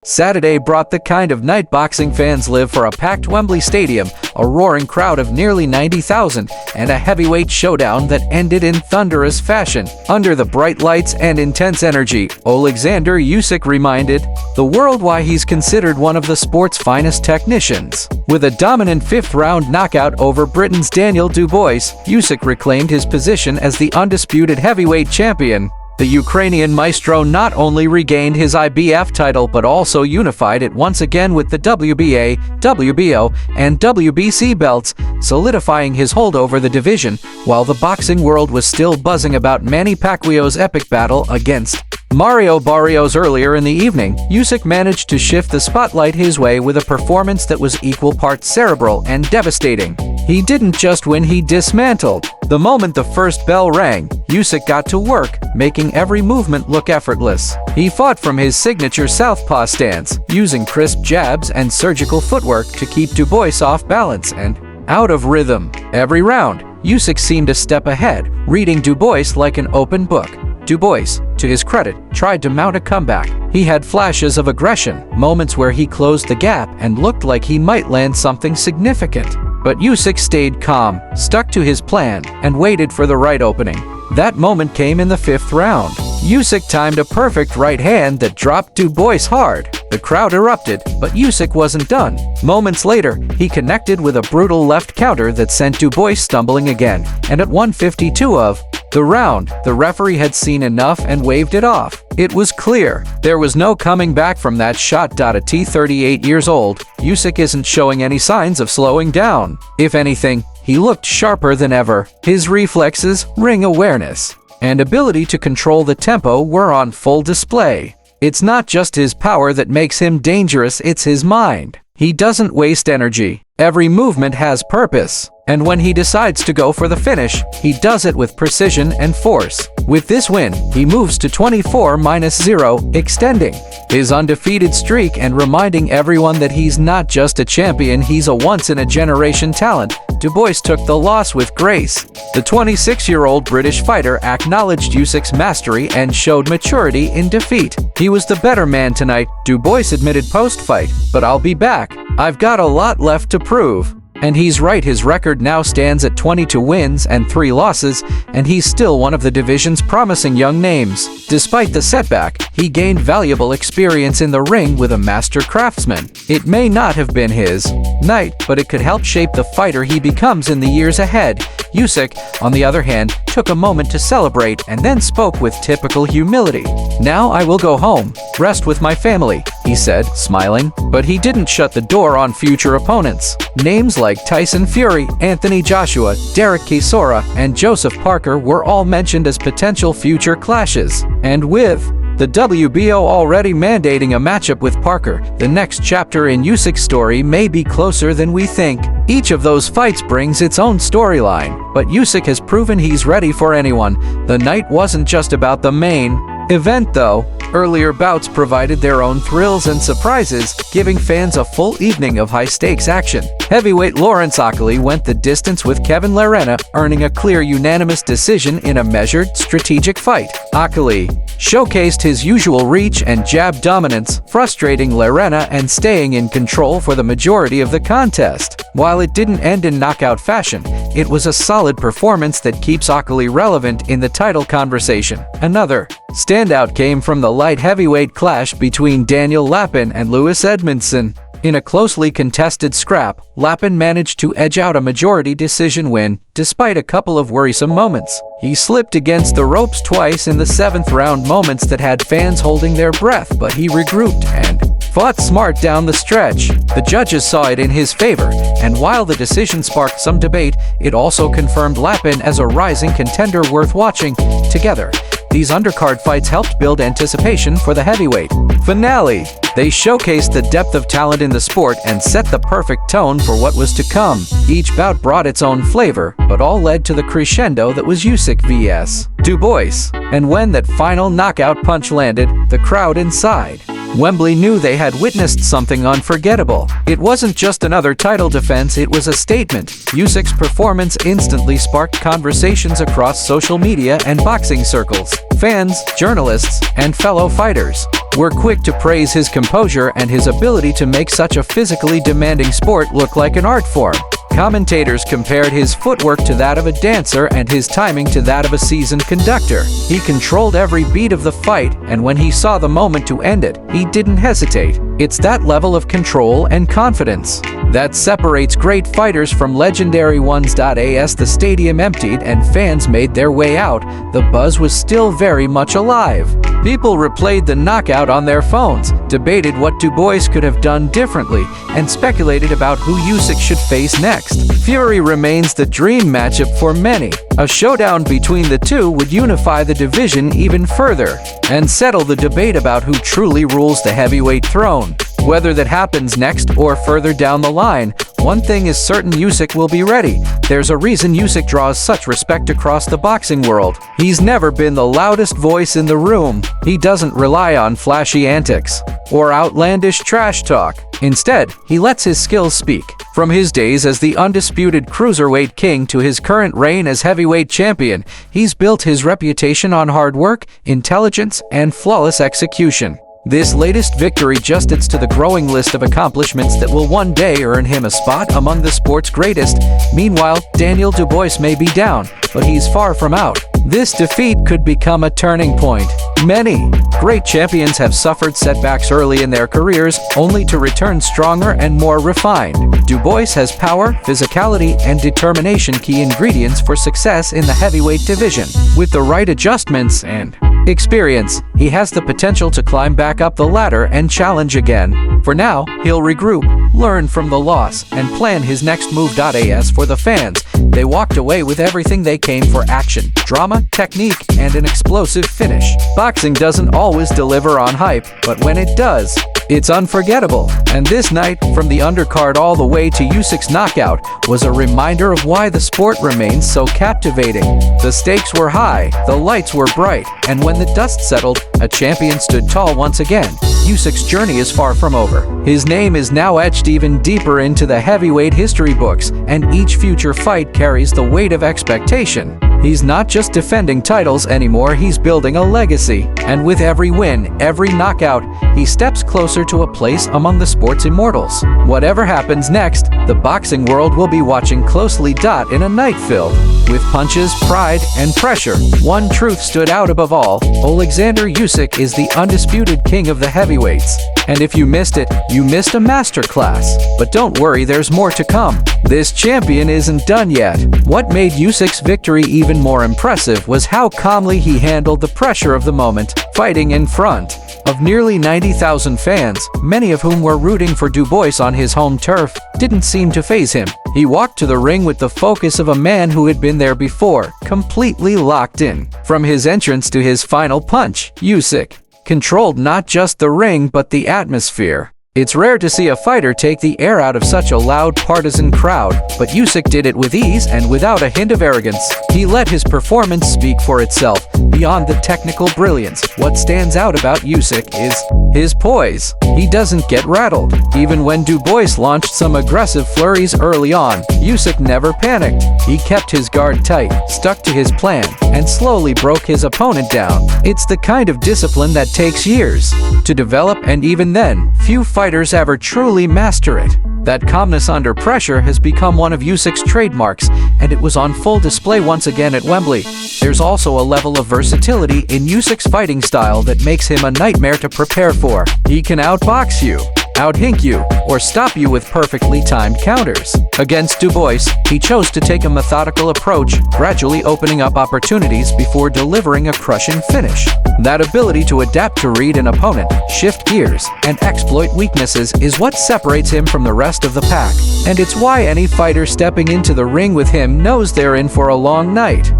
Saturday brought the kind of night boxing fans live for: a packed Wembley Stadium, a roaring crowd of nearly 90,000, and a heavyweight showdown that ended in thunderous fashion. Under the bright lights and intense energy, Oleksandr Usyk reminded the world why he's considered one of the sport's finest technicians. With a dominant fifth-round knockout over Britain's Daniel Dubois, Usyk reclaimed his position as the undisputed heavyweight champion. The Ukrainian maestro not only regained his IBF title but also unified it once again with the WBA, WBO, and WBC belts, solidifying his hold over the division, while the boxing world was still buzzing about Manny Pacquiao's epic battle against Mario Barrios earlier in the evening. Usyk managed to shift the spotlight his way with a performance that was equal parts cerebral and devastating. He didn't just win, he dismantled. The moment the first bell rang, Usyk got to work, making every movement look effortless. He fought from his signature southpaw stance, using crisp jabs and surgical footwork to keep Dubois off balance and out of rhythm. Every round, Usyk seemed a step ahead, reading Dubois like an open book. Dubois, to his credit, tried to mount a comeback. He had flashes of aggression, moments where he closed the gap and looked like he might land something significant. But Usyk stayed calm, stuck to his plan, and waited for the right opening. That moment came in the fifth round. Usyk timed a perfect right hand that dropped Dubois hard. The crowd erupted, but Usyk wasn't done. Moments later, he connected with a brutal left counter that sent Dubois stumbling again, and at 1:52 of the round, the referee had seen enough and waved it off. It was clear there was no coming back from that shot. At 38 years old, Usyk isn't showing any signs of slowing down. If anything, he looked sharper than ever. His reflexes, ring awareness, and ability to control the tempo were on full display. It's not just his power that makes him dangerous, it's his mind. He doesn't waste energy. Every movement has purpose. And when he decides to go for the finish, he does it with precision and force. With this win, he moves to 24-0, extending his undefeated streak and reminding everyone that he's not just a champion, he's a once-in-a-generation talent. Dubois took the loss with grace. The 26-year-old British fighter acknowledged Usyk's mastery and showed maturity in defeat. He was the better man tonight, Dubois admitted post-fight, but I'll be back. I've got a lot left to prove. And he's right, his record now stands at 22 wins and 3 losses, and he's still one of the division's promising young names. Despite the setback, he gained valuable experience in the ring with a master craftsman. It may not have been his night, but it could help shape the fighter he becomes in the years ahead. Usyk, on the other hand, took a moment to celebrate and then spoke with typical humility. "Now I will go home, rest with my family," he said, smiling. But he didn't shut the door on future opponents. Names like Tyson Fury, Anthony Joshua, Derek Chisora, and Joseph Parker were all mentioned as potential future clashes. And with the WBO already mandating a matchup with Parker, the next chapter in Usyk's story may be closer than we think. Each of those fights brings its own storyline, but Usyk has proven he's ready for anyone. The night wasn't just about the main event, though. Earlier bouts provided their own thrills and surprises, giving fans a full evening of high-stakes action. Heavyweight Lawrence Okolie went the distance with Kevin Lerena, earning a clear unanimous decision in a measured, strategic fight. Okolie showcased his usual reach and jab dominance, frustrating Lerena and staying in control for the majority of the contest. While it didn't end in knockout fashion, it was a solid performance that keeps Okolie relevant in the title conversation. Another standout came from the light heavyweight clash between Daniel Lapin and Louis Edmondson. In a closely contested scrap, Lapin managed to edge out a majority decision win, despite a couple of worrisome moments. He slipped against the ropes twice in the 7th round, moments that had fans holding their breath, but he regrouped and fought smart down the stretch. The judges saw it in his favor, and while the decision sparked some debate, it also confirmed Lapin as a rising contender worth watching. Together, these undercard fights helped build anticipation for the heavyweight finale. They showcased the depth of talent in the sport and set the perfect tone for what was to come. Each bout brought its own flavor, but all led to the crescendo that was Usyk vs. Dubois. And when that final knockout punch landed, the crowd inside Wembley knew they had witnessed something unforgettable. It wasn't just another title defense, it was a statement. Usyk's performance instantly sparked conversations across social media and boxing circles. Fans, journalists, and fellow fighters were quick to praise his composure and his ability to make such a physically demanding sport look like an art form. Commentators compared his footwork to that of a dancer and his timing to that of a seasoned conductor. He controlled every beat of the fight, and when he saw the moment to end it, he didn't hesitate. It's that level of control and confidence that separates great fighters from legendary ones. As the stadium emptied and fans made their way out, the buzz was still very much alive. People replayed the knockout on their phones, debated what Dubois could have done differently, and speculated about who Usyk should face next. Fury remains the dream matchup for many. A showdown between the two would unify the division even further and settle the debate about who truly rules the heavyweight throne. Whether that happens next or further down the line, one thing is certain: Usyk will be ready. There's a reason Usyk draws such respect across the boxing world. He's never been the loudest voice in the room. He doesn't rely on flashy antics or outlandish trash talk. Instead, he lets his skills speak. From his days as the undisputed cruiserweight king to his current reign as heavyweight champion, he's built his reputation on hard work, intelligence, and flawless execution. This latest victory just adds to the growing list of accomplishments that will one day earn him a spot among the sport's greatest. Meanwhile, Daniel Dubois may be down, but he's far from out. This defeat could become a turning point. Many great champions have suffered setbacks early in their careers, only to return stronger and more refined. Dubois has power, physicality, and determination, key ingredients for success in the heavyweight division. With the right adjustments and experience, he has the potential to climb back up the ladder and challenge again. For now, he'll regroup, learn from the loss, and plan his next move. As for the fans, they walked away with everything they came for: action, drama, technique, and an explosive finish. Boxing doesn't always deliver on hype, but when it does, it's unforgettable. And this night, from the undercard all the way to Usyk's knockout, was a reminder of why the sport remains so captivating. The stakes were high, the lights were bright, and when the dust settled, a champion stood tall once again. Usyk's journey is far from over. His name is now etched even deeper into the heavyweight history books, and each future fight carries the weight of expectation. He's not just defending titles anymore, he's building a legacy. And with every win, every knockout, he steps closer to a place among the sport's immortals. Whatever happens next, the boxing world will be watching closely. In a night filled with punches, pride, and pressure, one truth stood out above all: Oleksandr Usyk is the undisputed king of the heavyweights. And if you missed it, you missed a masterclass. But don't worry, there's more to come. This champion isn't done yet. What made Usyk's victory even more impressive was how calmly he handled the pressure of the moment, fighting in front of nearly 90,000 fans, many of whom were rooting for Dubois on his home turf. Didn't seem to faze him. He walked to the ring with the focus of a man who had been there before, completely locked in. From his entrance to his final punch, Usyk controlled not just the ring but the atmosphere. It's rare to see a fighter take the air out of such a loud partisan crowd, but Usyk did it with ease and without a hint of arrogance. He let his performance speak for itself. Beyond the technical brilliance, what stands out about Usyk is his poise. He doesn't get rattled. Even when Dubois launched some aggressive flurries early on, Usyk never panicked. He kept his guard tight, stuck to his plan, and slowly broke his opponent down. It's the kind of discipline that takes years to develop, and even then, few fighters ever truly master it. That calmness under pressure has become one of Usyk's trademarks, and it was on full display once again at Wembley. There's also a level of versatility in Usyk's fighting style that makes him a nightmare to prepare for. He can outbox you, outhink you, or stop you with perfectly timed counters. Against Dubois, he chose to take a methodical approach, gradually opening up opportunities before delivering a crushing finish. That ability to adapt to read an opponent, shift gears, and exploit weaknesses is what separates him from the rest of the pack. And it's why any fighter stepping into the ring with him knows they're in for a long night.